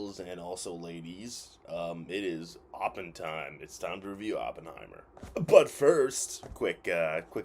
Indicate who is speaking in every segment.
Speaker 1: gals and also ladies. It is Oppen time. It's time to review Oppenheimer. But first, quick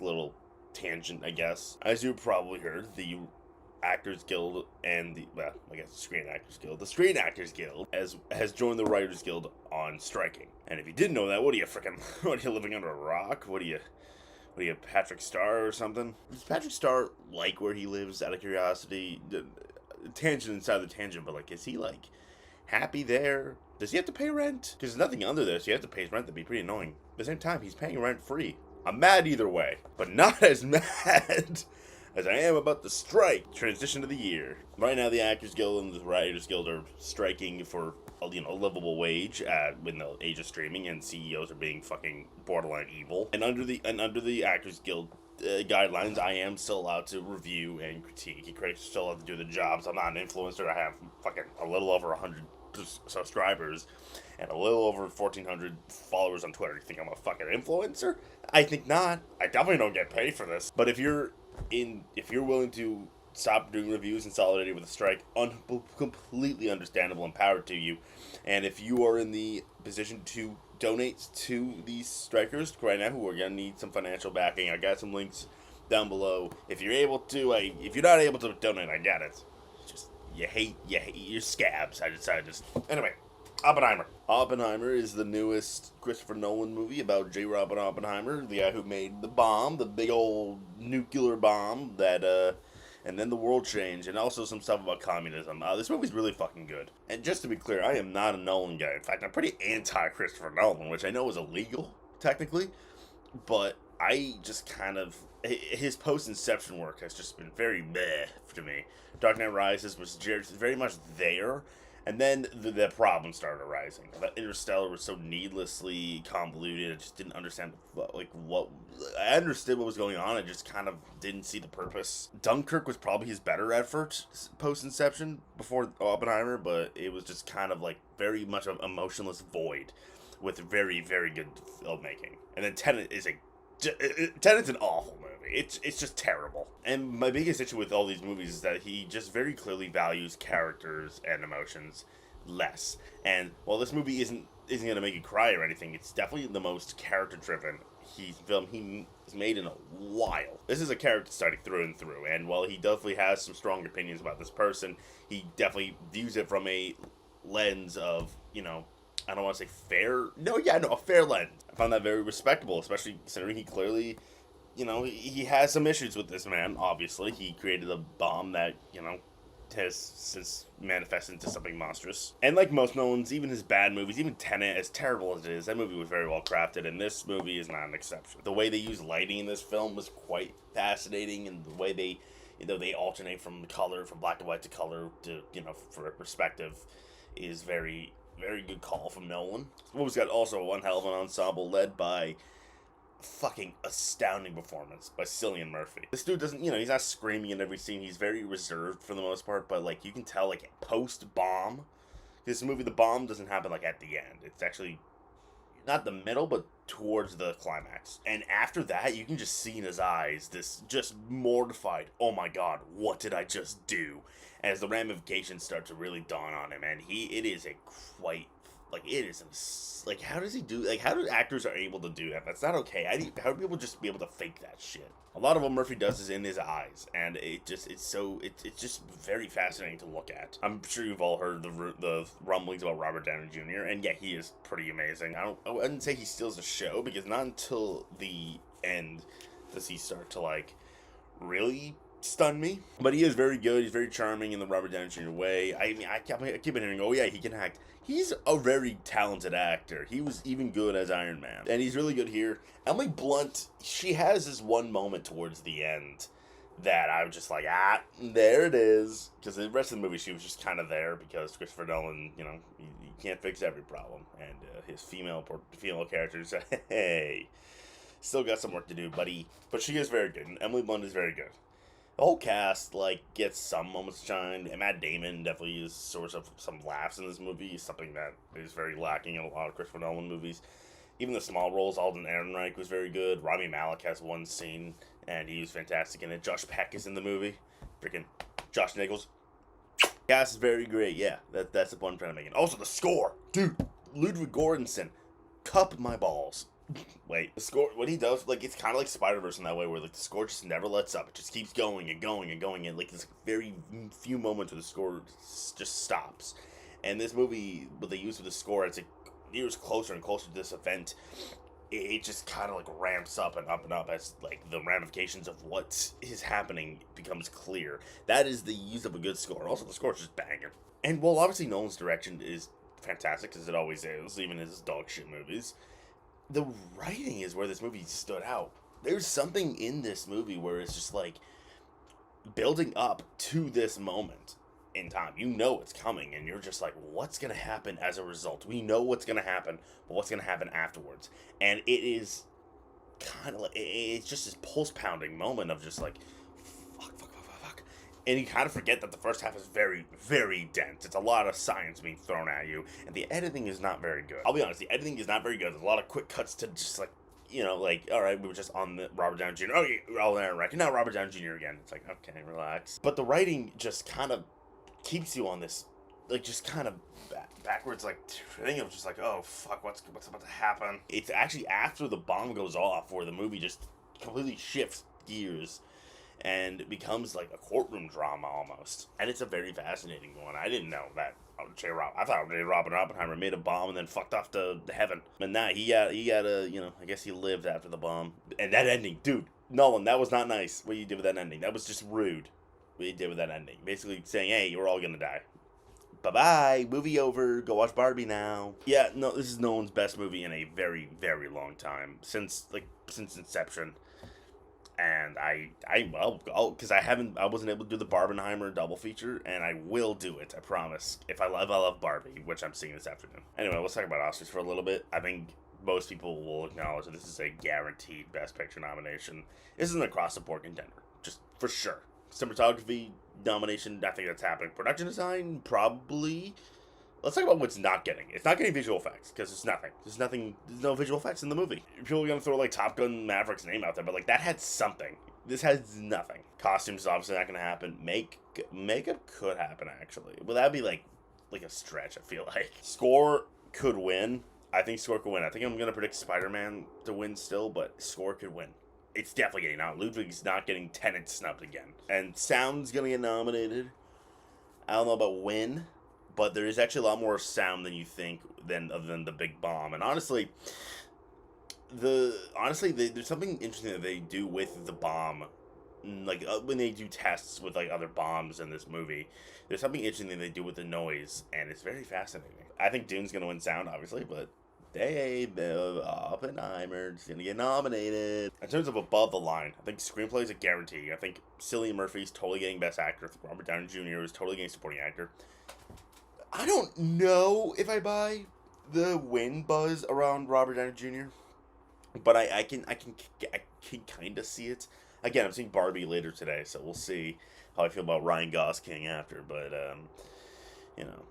Speaker 1: little tangent, I guess. As you probably heard, the Actors Guild and the Screen Actors Guild. The Screen Actors Guild has joined the Writers Guild on striking. And if you didn't know that, what are you living under a rock? What are you, Patrick Starr or something? Does Patrick Starr like where he lives, out of curiosity? Tangent inside the tangent, but is he happy there? Does he have to pay rent? Because there's nothing under this. You have to pay his rent. That'd be pretty annoying. At the same time, he's paying rent free. I'm mad either way, but not as mad as I am about the strike. Transition of the year. Right now, the Actors Guild and the Writers Guild are striking for a livable wage in the age of streaming, and CEOs are being fucking borderline evil. And under the Actors Guild guidelines, I am still allowed to review and critique. And critics are still allowed to do the jobs. I'm not an influencer. I have fucking a little over 100 subscribers and a little over 1,400 followers on Twitter. You think I'm a fucking influencer? I think not. I definitely don't get paid for this. But if you're willing to stop doing reviews in solidarity with the strike, completely understandable and power to you. And if you are in the position to donate to these strikers right now who are going to need some financial backing, I got some links down below. If you're able to, if you're not able to donate, I get it. Just, you hate your scabs. I decided just, anyway. Oppenheimer. Oppenheimer is the newest Christopher Nolan movie about J. Robert Oppenheimer, the guy who made the bomb, the big old nuclear bomb that, and then the world changed, and also some stuff about communism. This movie's really fucking good. And just to be clear, I am not a Nolan guy. In fact, I'm pretty anti-Christopher Nolan, which I know is illegal, technically, but I just his post-Inception work has just been very meh to me. Dark Knight Rises was very much there. And then the problem started arising. Interstellar was so needlessly convoluted. I just didn't understand what. I understood what was going on. I just kind of didn't see the purpose. Dunkirk was probably his better effort post Inception before Oppenheimer, but it was just kind of very much an emotionless void with very, very good filmmaking. And then Tenet's an awful movie. It's just terrible. And my biggest issue with all these movies is that he just very clearly values characters and emotions less. And while this movie isn't going to make you cry or anything, it's definitely the most character-driven film he's made in a while. This is a character study through and through. And while he definitely has some strong opinions about this person, he definitely views it from a lens of, I don't want to say fair. A fair lens. I found that very respectable, especially considering he clearly, he has some issues with this man, obviously. He created a bomb that, has since manifested into something monstrous. And like most Nolans, even his bad movies, even Tenet, as terrible as it is, that movie was very well crafted, and this movie is not an exception. The way they use lighting in this film was quite fascinating, and the way they alternate from black and white to color to, for a perspective is very, very good call from Nolan. This movie's got also one hell of an ensemble led by fucking astounding performance by Cillian Murphy. This dude doesn't, he's not screaming in every scene. He's very reserved for the most part, but you can tell post-bomb, this movie, the bomb doesn't happen at the end. It's actually not the middle, but towards the climax. And after that, you can just see in his eyes this just mortified, oh my god, what did I just do? As the ramifications start to really dawn on him, and it is a quite, how does he do, how do actors are able to do that? That's not okay. How do people just be able to fake that shit? A lot of what Murphy does is in his eyes, and it's just very fascinating to look at. I'm sure you've all heard the rumblings about Robert Downey Jr., and yeah, he is pretty amazing. I wouldn't say he steals the show, because not until the end does he start to, really stun me. But he is very good. He's very charming in the Robert Downey Jr. way. I mean, I keep hearing, oh yeah, he can act. He's a very talented actor. He was even good as Iron Man. And he's really good here. Emily Blunt, she has this one moment towards the end that I was just there it is. Because the rest of the movie, she was just kind of there because Christopher Nolan, you can't fix every problem. And his female character said, hey, still got some work to do, buddy. But she is very good. And Emily Blunt is very good. The whole cast, gets some moments to shine. And Matt Damon definitely is source of some laughs in this movie, something that is very lacking in a lot of Christopher Nolan movies. Even the small roles, Alden Ehrenreich was very good. Rami Malek has one scene, and he was fantastic in it. Josh Peck is in the movie. Freaking Josh Nichols. Cast is very great. Yeah, that's the point I'm trying to make. And also the score, dude. Ludwig Göransson, cup my balls. Wait, the score, what he does, like, it's kind of like Spider-Verse in that way, where, like, the score just never lets up. It just keeps going and going and going, and, like, there's very few moments where the score just stops. And this movie, what they use with the score, as it nears closer and closer to this event, it just kind of, like, ramps up and up as, like, the ramifications of what is happening becomes clear. That is the use of a good score. Also, the score is just banging. And, well, obviously, Nolan's direction is fantastic, as it always is, even in his dog shit movies. The writing is where this movie stood out. There's something in this movie where it's just like building up to this moment in time. You know it's coming, and you're just like, what's going to happen as a result? We know what's going to happen, but what's going to happen afterwards? And it is kind of like, it's just this pulse pounding moment of just like, fuck. And you kind of forget that the first half is very, very dense. It's a lot of science being thrown at you, and the editing is not very good. I'll be honest, the editing is not very good. There's a lot of quick cuts to just like, you know, like, all right, we were just on the Robert Downey Jr. Oh, yeah, all there, right? Now Robert Downey Jr. again. It's like, okay, relax. But the writing just kind of keeps you on this, like, just kind of backwards, like, thing of just like, oh, fuck, what's about to happen? It's actually after the bomb goes off where the movie just completely shifts gears and it becomes like a courtroom drama almost. And it's a very fascinating one. I didn't know that I thought Robert Oppenheimer made a bomb and then fucked off to heaven. But nah, he got a, you know, I guess he lived after the bomb. And that ending, dude, Nolan, that was not nice what you did with that ending. That was just rude what you did with that ending. Basically saying, hey, you're all gonna die. Bye-bye, movie over, go watch Barbie now. Yeah, no, this is Nolan's best movie in a very, very long time. Since Inception. And because I wasn't able to do the Barbenheimer double feature, and I will do it, I promise. If I love Barbie, which I'm seeing this afternoon. Anyway, let's talk about Oscars for a little bit. I think most people will acknowledge that this is a guaranteed Best Picture nomination. This is an across-the-board contender, just for sure. Cinematography nomination, I think that's happening. Production design, probably. Let's talk about what's not getting. It's not getting visual effects, because it's nothing. There's no visual effects in the movie. People are going to throw, like, Top Gun Maverick's name out there, but, like, that had something. This has nothing. Costumes is obviously not going to happen. Makeup could happen, actually. Well, that'd be, like a stretch, I feel like. Score could win. I think score could win. I think I'm going to predict Spider-Man to win still, but score could win. It's definitely getting out. Ludwig's not getting Tenet snubbed again. And sound's going to get nominated. I don't know about win, but there is actually a lot more sound than you think than the big bomb. And honestly, there's something interesting that they do with the bomb, like when they do tests with like other bombs in this movie. There's something interesting that they do with the noise, and it's very fascinating. I think Dune's gonna win sound, obviously, but Oppenheimer is gonna get nominated. In terms of above the line, I think screenplay is a guarantee. I think Cillian Murphy's totally getting Best Actor. Robert Downey Jr. is totally getting Supporting Actor. I don't know if I buy the win buzz around Robert Downey Jr., but I can kind of see it. Again, I'm seeing Barbie later today, so we'll see how I feel about Ryan Gosling after. But you know,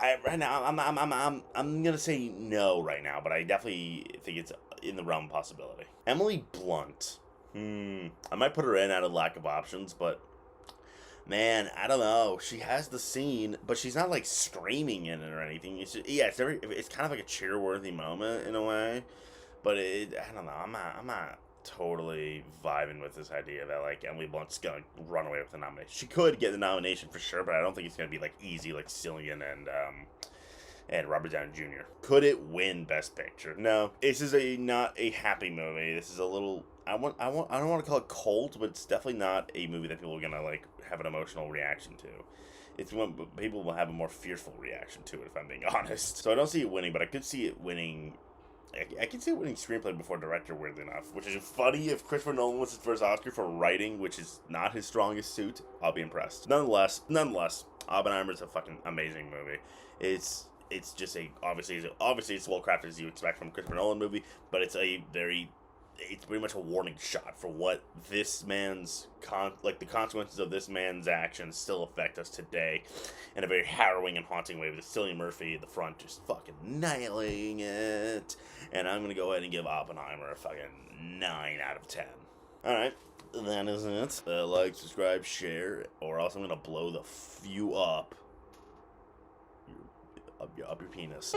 Speaker 1: right now I'm gonna say no right now, but I definitely think it's in the realm of possibility. Emily Blunt. I might put her in out of lack of options, but man, I don't know. She has the scene, but she's not like screaming in it or anything. It's just, yeah, it's kind of like a cheer-worthy moment in a way. But I don't know. I'm not totally vibing with this idea that like Emily Blunt's gonna run away with the nomination. She could get the nomination for sure, but I don't think it's gonna be like easy like Cillian and Robert Downey Jr. Could it win Best Picture? No. This is not a happy movie. This is a little. I don't want to call it cold, but it's definitely not a movie that people are gonna like have an emotional reaction to. It's when people will have a more fearful reaction to it, if I'm being honest. So I don't see it winning, but I could see it winning. I can see it winning screenplay before director, weirdly enough. Which is funny. If Christopher Nolan was his first Oscar for writing, which is not his strongest suit, I'll be impressed. Nonetheless, Oppenheimer's a fucking amazing movie. It's just obviously it's well crafted as you expect from a Christopher Nolan movie, but it's pretty much a warning shot for what this man's the consequences of this man's actions still affect us today in a very harrowing and haunting way, with Cillian Murphy at the front just fucking nailing it. And I'm gonna go ahead and give Oppenheimer a fucking 9 out of 10. Alright, that is it. Like, subscribe, share, or else I'm gonna blow the you up. Up your penis.